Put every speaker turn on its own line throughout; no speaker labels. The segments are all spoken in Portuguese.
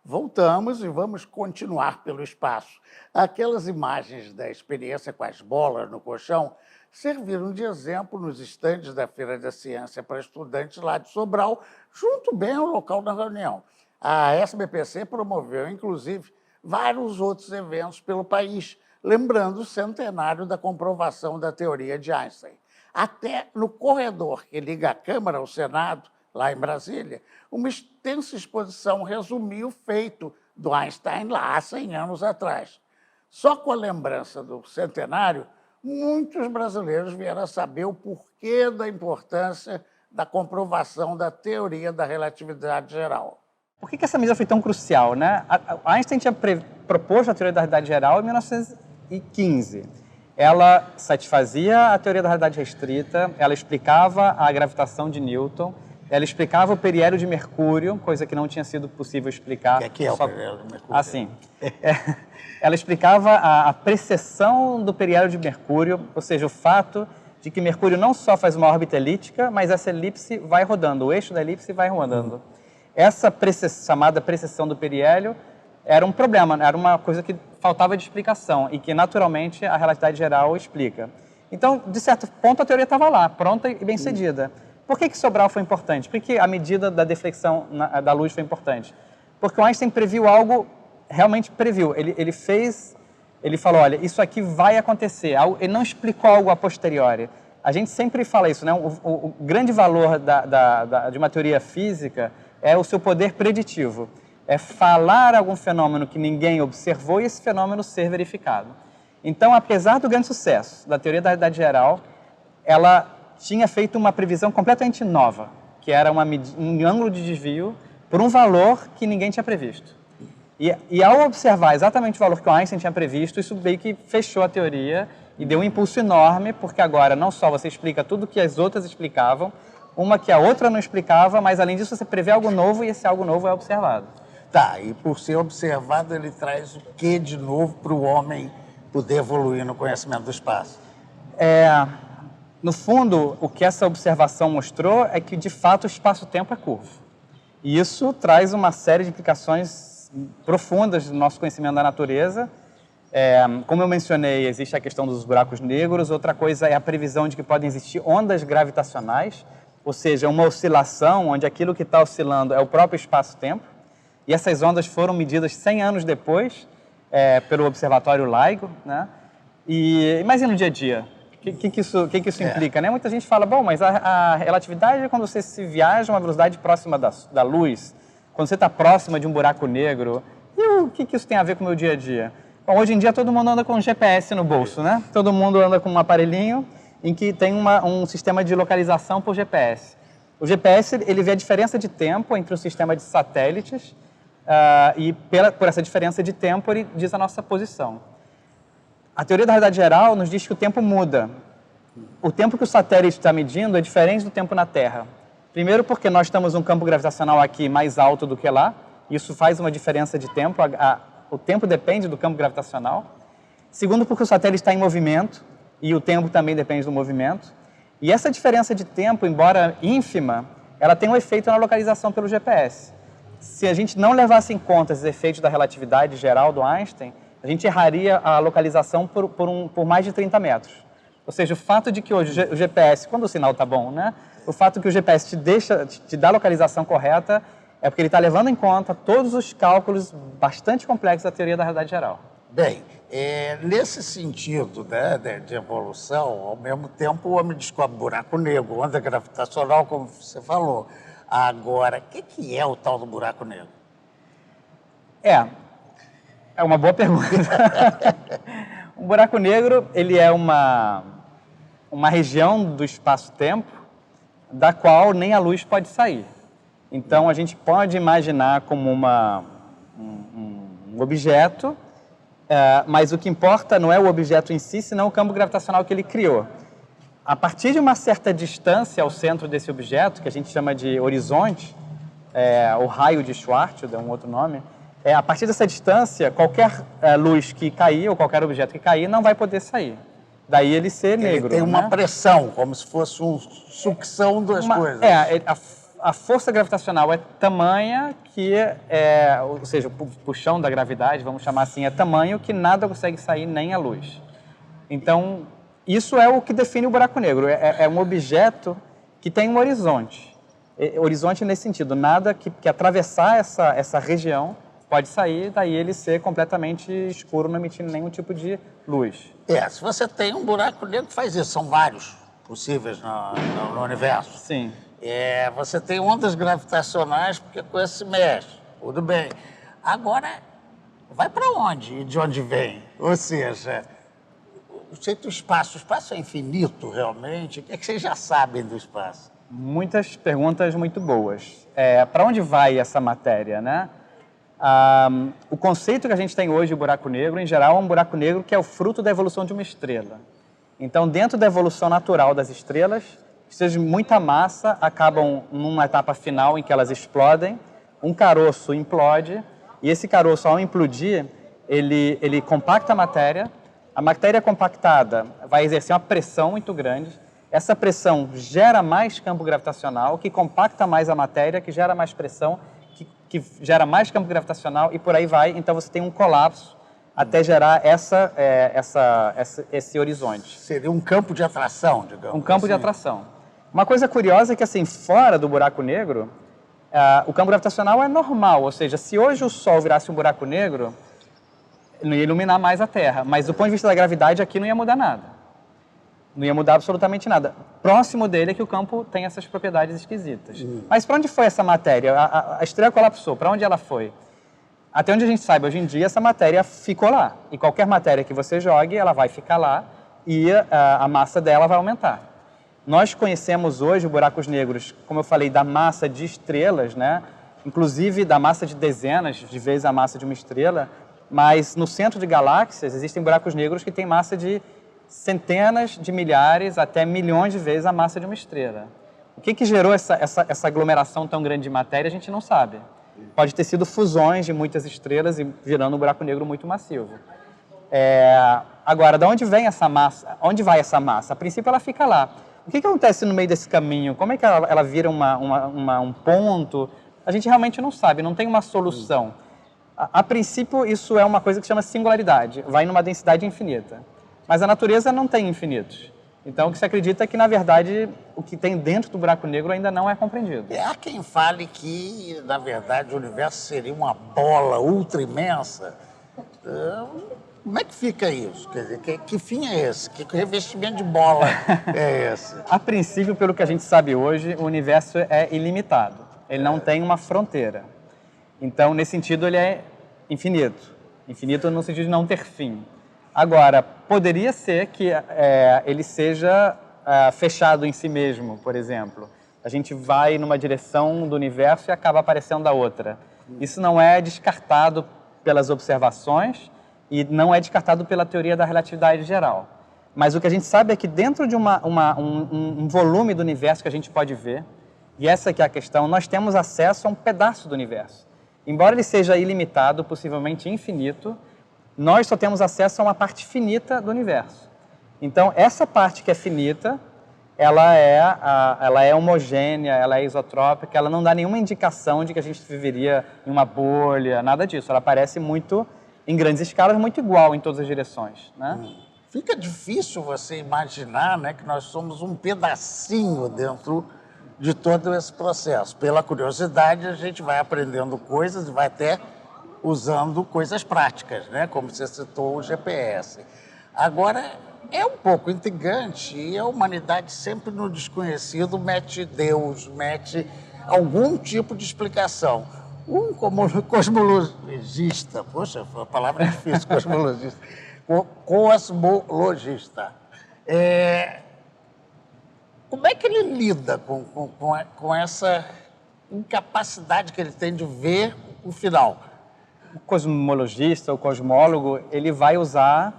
Voltamos e vamos continuar pelo espaço. Aquelas imagens da experiência com as bolas no colchão serviram de exemplo nos estandes da Feira da Ciência para estudantes lá de Sobral, junto bem ao local da reunião. A SBPC promoveu, inclusive, vários outros eventos pelo país, lembrando o centenário da comprovação da teoria de Einstein. Até no corredor que liga a Câmara ao Senado, lá em Brasília, uma extensa exposição resumiu o feito do Einstein lá há 100 anos atrás. Só com a lembrança do centenário, muitos brasileiros vieram a saber o porquê da importância da comprovação da teoria da relatividade geral.
Por que essa medida foi tão crucial, né? Einstein tinha proposto a teoria da relatividade geral em 1915. Ela satisfazia a teoria da realidade restrita, ela explicava a gravitação de Newton, ela explicava o periélio de Mercúrio, coisa que não tinha sido possível explicar.
O que é o periélio de Mercúrio?
Assim, ela explicava a precessão do periélio de Mercúrio, ou seja, o fato de que Mercúrio não só faz uma órbita elíptica, mas essa elipse vai rodando, o eixo da elipse vai rodando. Essa chamada precessão do periélio era um problema, era uma coisa que faltava de explicação e que, naturalmente, a relatividade geral explica. Então, de certo ponto, a teoria estava lá, pronta e bem-sucedida. Por que Sobral foi importante? Por que a medida da deflexão da luz foi importante? Porque o Einstein previu algo, realmente previu. Ele falou, olha, isso aqui vai acontecer. Ele não explicou algo a posteriori. A gente sempre fala isso, né? O grande valor de uma teoria física é o seu poder preditivo. É falar algum fenômeno que ninguém observou e esse fenômeno ser verificado. Então, apesar do grande sucesso da teoria da realidade geral, ela tinha feito uma previsão completamente nova, que era um ângulo de desvio por um valor que ninguém tinha previsto. E ao observar exatamente o valor que o Einstein tinha previsto, isso meio que fechou a teoria e deu um impulso enorme, porque agora não só você explica tudo que as outras explicavam, uma que a outra não explicava, mas além disso você prevê algo novo e esse algo novo é observado.
Tá, e por ser observado, ele traz o que de novo para o homem poder evoluir no conhecimento do espaço?
No fundo, o que essa observação mostrou é que, de fato, o espaço-tempo é curvo. E isso traz uma série de implicações profundas do nosso conhecimento da natureza. Como eu mencionei, existe a questão dos buracos negros, outra coisa é a previsão de que podem existir ondas gravitacionais, ou seja, uma oscilação onde aquilo que está oscilando é o próprio espaço-tempo. E essas ondas foram medidas 100 anos depois pelo Observatório LIGO, né? Mas e no dia a dia? O que isso implica, né? Muita gente fala, bom, mas a relatividade é quando você se viaja a uma velocidade próxima da luz, quando você está próxima de um buraco negro. E o que isso tem a ver com o meu dia a dia? Bom, hoje em dia todo mundo anda com um GPS no bolso, né? Todo mundo anda com um aparelhinho em que tem um sistema de localização por GPS. O GPS, ele vê a diferença de tempo entre um sistema de satélites e por essa diferença de tempo ele diz a nossa posição. A teoria da realidade geral nos diz que o tempo muda. O tempo que o satélite está medindo é diferente do tempo na Terra. Primeiro porque nós estamos num campo gravitacional aqui mais alto do que lá, isso faz uma diferença de tempo, o tempo depende do campo gravitacional. Segundo porque o satélite está em movimento, e o tempo também depende do movimento. E essa diferença de tempo, embora ínfima, ela tem um efeito na localização pelo GPS. Se a gente não levasse em conta esses efeitos da relatividade geral do Einstein, a gente erraria a localização por mais de 30 metros. Ou seja, o fato de que hoje o GPS, quando o sinal está bom, né? O fato que o GPS te dá a localização correta é porque ele está levando em conta todos os cálculos bastante complexos da teoria da realidade geral.
Bem, nesse sentido, né, de evolução, ao mesmo tempo o homem descobre buraco negro, onda gravitacional, como você falou. Agora, o que é o tal do buraco negro?
É uma boa pergunta. Um buraco negro, ele é uma região do espaço-tempo da qual nem a luz pode sair. Então, a gente pode imaginar como um objeto, mas o que importa não é o objeto em si, senão o campo gravitacional que ele criou. A partir de uma certa distância ao centro desse objeto, que a gente chama de horizonte, o raio de Schwarzschild, é um outro nome, a partir dessa distância, qualquer luz que cair, ou qualquer objeto que cair, não vai poder sair. Daí ele ser negro.
Ele tem uma pressão, como se fosse uma sucção das coisas.
a força gravitacional é tamanha que, ou seja, o puxão da gravidade, vamos chamar assim, é tamanho que nada consegue sair, nem a luz. Então, isso é o que define o buraco negro. É um objeto que tem um horizonte. Horizonte nesse sentido, nada que atravessar essa região pode sair, daí ele ser completamente escuro, não emitindo nenhum tipo de luz.
Se você tem um buraco negro que faz isso, são vários possíveis no universo.
Sim.
Você tem ondas gravitacionais, porque a coisa se mexe, tudo bem. Agora, vai para onde e de onde vem? Ou seja, o espaço é infinito realmente? O que é que vocês já sabem do espaço?
Muitas perguntas muito boas. Para onde vai essa matéria, né? O conceito que a gente tem hoje de buraco negro, em geral, é um buraco negro que é o fruto da evolução de uma estrela. Então, dentro da evolução natural das estrelas, estrelas de muita massa acabam numa etapa final em que elas explodem, um caroço implode, e esse caroço, ao implodir, ele compacta a matéria compactada vai exercer uma pressão muito grande, essa pressão gera mais campo gravitacional, que compacta mais a matéria, que gera mais pressão, que gera mais campo gravitacional, e por aí vai, então você tem um colapso até gerar esse horizonte.
Seria um campo de atração, digamos.
Um campo de atração. Uma coisa curiosa é que, assim, fora do buraco negro, o campo gravitacional é normal, ou seja, se hoje o Sol virasse um buraco negro, não ia iluminar mais a Terra, mas do ponto de vista da gravidade aqui não ia mudar nada. Não ia mudar absolutamente nada. Próximo dele é que o campo tem essas propriedades esquisitas. Mas para onde foi essa matéria? A estrela colapsou, para onde ela foi? Até onde a gente sabe, hoje em dia, essa matéria ficou lá. E qualquer matéria que você jogue, ela vai ficar lá e a massa dela vai aumentar. Nós conhecemos hoje buracos negros, como eu falei, da massa de estrelas, né? Inclusive da massa de dezenas de vezes a massa de uma estrela, mas no centro de galáxias existem buracos negros que têm massa de centenas de milhares até milhões de vezes a massa de uma estrela. O que gerou essa aglomeração tão grande de matéria, a gente não sabe. Pode ter sido fusões de muitas estrelas e gerando um buraco negro muito massivo. Agora, de onde vem essa massa? Onde vai essa massa? A princípio, ela fica lá. O que acontece no meio desse caminho? Como é que ela vira um ponto? A gente realmente não sabe, não tem uma solução. A princípio, isso é uma coisa que se chama singularidade. Vai numa densidade infinita. Mas a natureza não tem infinitos. Então, o que se acredita é que, na verdade, o que tem dentro do buraco negro ainda não é compreendido.
Há quem fale que, na verdade, o universo seria uma bola ultra imensa. Como é que fica isso? Quer dizer, que fim é esse? Que revestimento de bola é esse?
A princípio, pelo que a gente sabe hoje, o universo é ilimitado. Ele não tem uma fronteira. Então, nesse sentido, ele é infinito. Infinito no sentido de não ter fim. Agora, poderia ser que ele seja fechado em si mesmo, por exemplo. A gente vai numa direção do universo e acaba aparecendo da outra. Isso não é descartado pelas observações e não é descartado pela teoria da relatividade geral. Mas o que a gente sabe é que dentro de um volume do universo que a gente pode ver, e essa que é a questão, nós temos acesso a um pedaço do universo. Embora ele seja ilimitado, possivelmente infinito, nós só temos acesso a uma parte finita do universo. Então, essa parte que é finita, ela é homogênea, ela é isotrópica, ela não dá nenhuma indicação de que a gente viveria em uma bolha, nada disso. Ela parece muito, em grandes escalas, muito igual em todas as direções, né?
Fica difícil você imaginar, né, que nós somos um pedacinho dentro de todo esse processo. Pela curiosidade, a gente vai aprendendo coisas e vai até usando coisas práticas, né? Como você citou o GPS. Agora, é um pouco intrigante e a humanidade sempre no desconhecido mete Deus, mete algum tipo de explicação. Como cosmologista, poxa, a palavra é difícil, cosmologista, cosmologista, como é que ele lida com essa incapacidade que ele tem de ver o final?
O cosmologista, o cosmólogo, ele vai usar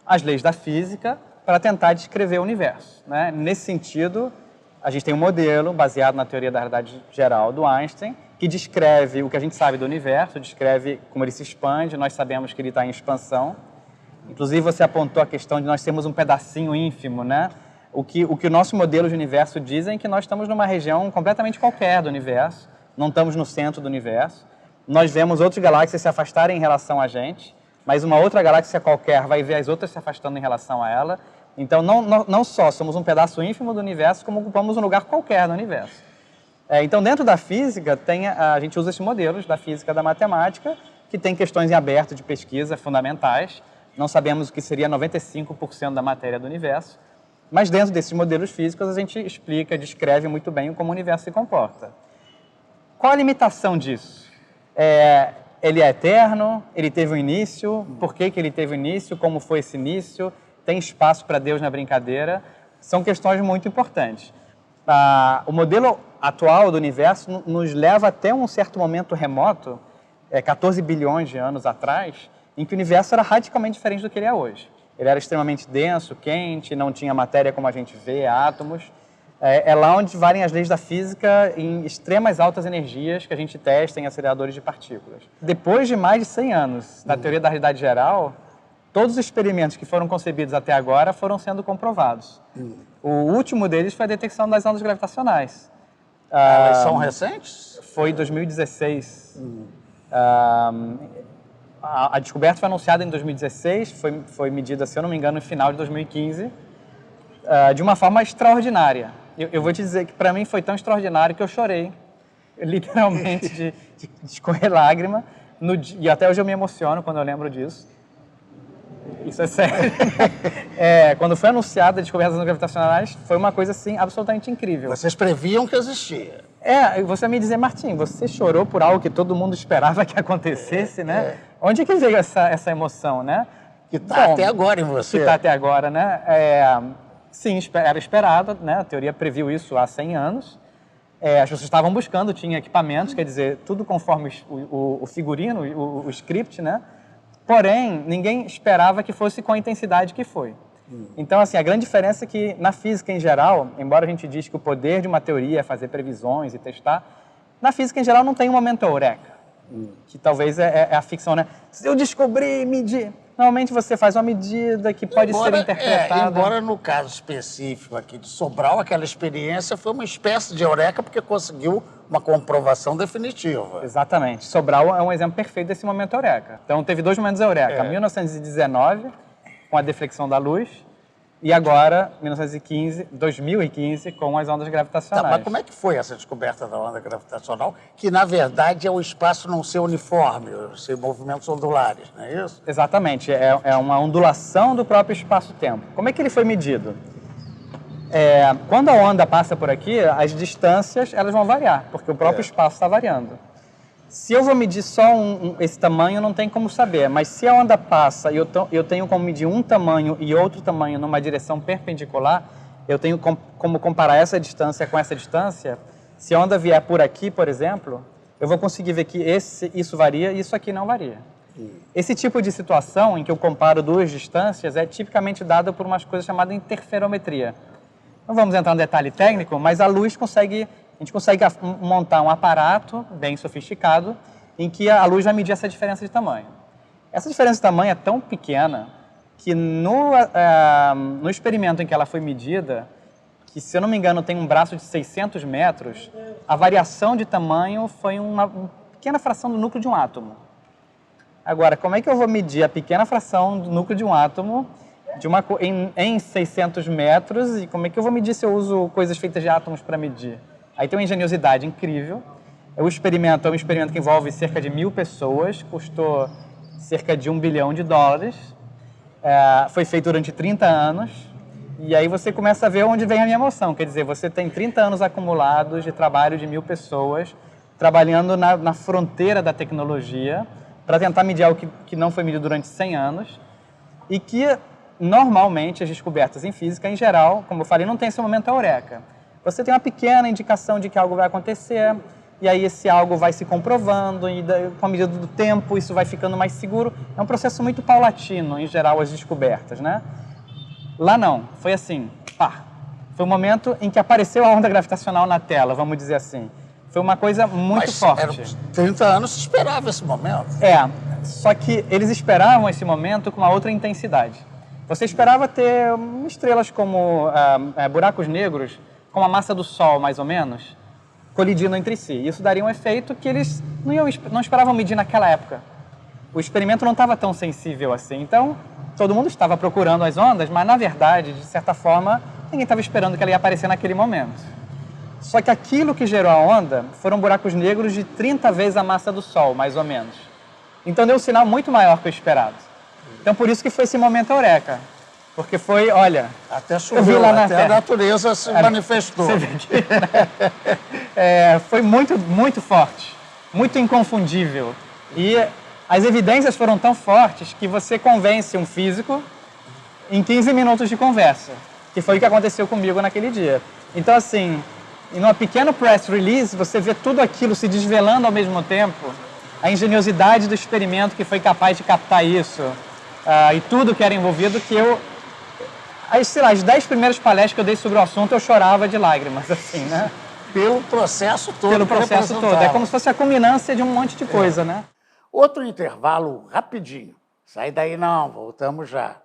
as leis da física para tentar descrever o universo, né? Nesse sentido, a gente tem um modelo baseado na teoria da relatividade geral do Einstein, que descreve o que a gente sabe do universo, descreve como ele se expande, nós sabemos que ele está em expansão. Inclusive, você apontou a questão de nós termos um pedacinho ínfimo, né? O que o nosso modelo de universo diz é que nós estamos numa região completamente qualquer do universo, não estamos no centro do universo. Nós vemos outras galáxias se afastarem em relação a gente, mas uma outra galáxia qualquer vai ver as outras se afastando em relação a ela. Então, não só somos um pedaço ínfimo do universo, como ocupamos um lugar qualquer no universo. Então, dentro da física, a gente usa esses modelos da física e da matemática, que tem questões em aberto de pesquisa fundamentais. Não sabemos o que seria 95% da matéria do universo, mas dentro desses modelos físicos a gente explica, descreve muito bem como o universo se comporta. Qual a limitação disso? Ele é eterno? Ele teve um início? Por que ele teve um início? Como foi esse início? Tem espaço para Deus na brincadeira? São questões muito importantes. O modelo atual do universo nos leva até um certo momento remoto, 14 bilhões de anos atrás, em que o universo era radicalmente diferente do que ele é hoje. Ele era extremamente denso, quente, não tinha matéria como a gente vê, átomos. É lá onde valem as leis da física em extremas altas energias que a gente testa em aceleradores de partículas. Depois de mais de 100 anos da teoria da realidade geral, todos os experimentos que foram concebidos até agora foram sendo comprovados. O último deles foi a detecção das ondas gravitacionais.
Elas são recentes?
Foi em 2016. A descoberta foi anunciada em 2016, foi medida, se eu não me engano, no final de 2015, de uma forma extraordinária. Eu vou te dizer que para mim foi tão extraordinário que eu chorei, literalmente, de escorrer lágrima, e até hoje eu me emociono quando eu lembro disso. Isso é sério. Quando foi anunciada a descoberta das ondas gravitacionais, foi uma coisa assim absolutamente incrível.
Vocês previam que existia.
Você me dizer, Martim, você chorou por algo que todo mundo esperava que acontecesse, né? Onde é que veio essa emoção, né?
Que está até agora em você.
Que está até agora, né? Sim, era esperado, né? A teoria previu isso há 100 anos. As pessoas estavam buscando, tinha equipamentos, quer dizer, tudo conforme o figurino, o script, né? Porém, ninguém esperava que fosse com a intensidade que foi. Então, assim, a grande diferença é que na física em geral, embora a gente diz que o poder de uma teoria é fazer previsões e testar, na física em geral não tem um momento eureka, que talvez é a ficção, né? Se eu descobrir, medir... Normalmente você faz uma medida que pode ser interpretada...
Embora no caso específico aqui de Sobral, aquela experiência foi uma espécie de eureka porque conseguiu uma comprovação definitiva.
Exatamente. Sobral é um exemplo perfeito desse momento eureka. Então teve dois momentos eureka. 1919, com a deflexão da luz, e agora, 2015, com as ondas gravitacionais.
Mas como é que foi essa descoberta da onda gravitacional, que na verdade é o espaço não ser uniforme, ser movimentos ondulares, não é isso?
Exatamente, é uma ondulação do próprio espaço-tempo. Como é que ele foi medido? Quando a onda passa por aqui, as distâncias elas vão variar, porque o próprio espaço está variando. Se eu vou medir só esse tamanho, não tem como saber. Mas se a onda passa e eu tenho como medir um tamanho e outro tamanho numa direção perpendicular, eu tenho como comparar essa distância com essa distância. Se a onda vier por aqui, por exemplo, eu vou conseguir ver que isso varia e isso aqui não varia. Esse tipo de situação em que eu comparo duas distâncias é tipicamente dada por umas coisas chamadas interferometria. Não vamos entrar no detalhe técnico, mas a luz a gente consegue montar um aparato bem sofisticado em que a luz vai medir essa diferença de tamanho. Essa diferença de tamanho é tão pequena que no experimento em que ela foi medida, que se eu não me engano tem um braço de 600 metros, a variação de tamanho foi uma pequena fração do núcleo de um átomo. Agora, como é que eu vou medir a pequena fração do núcleo de um átomo em 600 metros e como é que eu vou medir se eu uso coisas feitas de átomos para medir? Aí tem uma engenhosidade incrível. O experimento é um experimento que envolve cerca de 1.000 pessoas, custou cerca de $1 bilhão. Foi feito durante 30 anos. E aí você começa a ver onde vem a minha emoção. Quer dizer, você tem 30 anos acumulados de trabalho de 1.000 pessoas trabalhando na fronteira da tecnologia para tentar medir algo que não foi medido durante 100 anos e que, normalmente, as descobertas em física, em geral, como eu falei, não tem esse momento eureka. Você tem uma pequena indicação de que algo vai acontecer, e aí esse algo vai se comprovando, e com a medida do tempo isso vai ficando mais seguro. É um processo muito paulatino, em geral, as descobertas, né? Lá não, foi assim, pá. Foi um momento em que apareceu a onda gravitacional na tela, vamos dizer assim. Foi uma coisa muito forte.
Mas 30 anos se esperava esse momento.
Só que eles esperavam esse momento com uma outra intensidade. Você esperava ter estrelas como buracos negros, como a massa do Sol, mais ou menos, colidindo entre si. Isso daria um efeito que eles não esperavam medir naquela época. O experimento não estava tão sensível assim. Então, todo mundo estava procurando as ondas, mas, na verdade, de certa forma, ninguém estava esperando que ela ia aparecer naquele momento. Só que aquilo que gerou a onda foram buracos negros de 30 vezes a massa do Sol, mais ou menos. Então, deu um sinal muito maior que o esperado. Então, por isso que foi esse momento eureka. Porque foi, olha...
Até choveu,
lá
até a natureza se manifestou.
Você vê que, né? Foi muito, muito forte, muito inconfundível. E as evidências foram tão fortes que você convence um físico em 15 minutos de conversa, que foi o que aconteceu comigo naquele dia. Então, assim, em uma pequena press release, você vê tudo aquilo se desvelando ao mesmo tempo, a engenhosidade do experimento que foi capaz de captar isso, e tudo que era envolvido, que sei lá, as 10 primeiras palestras que eu dei sobre o assunto, eu chorava de lágrimas, assim, né?
Pelo processo todo.
Pelo processo todo. É como se fosse a culminância de um monte de coisa, né?
Outro intervalo rapidinho. Sai daí não, voltamos já.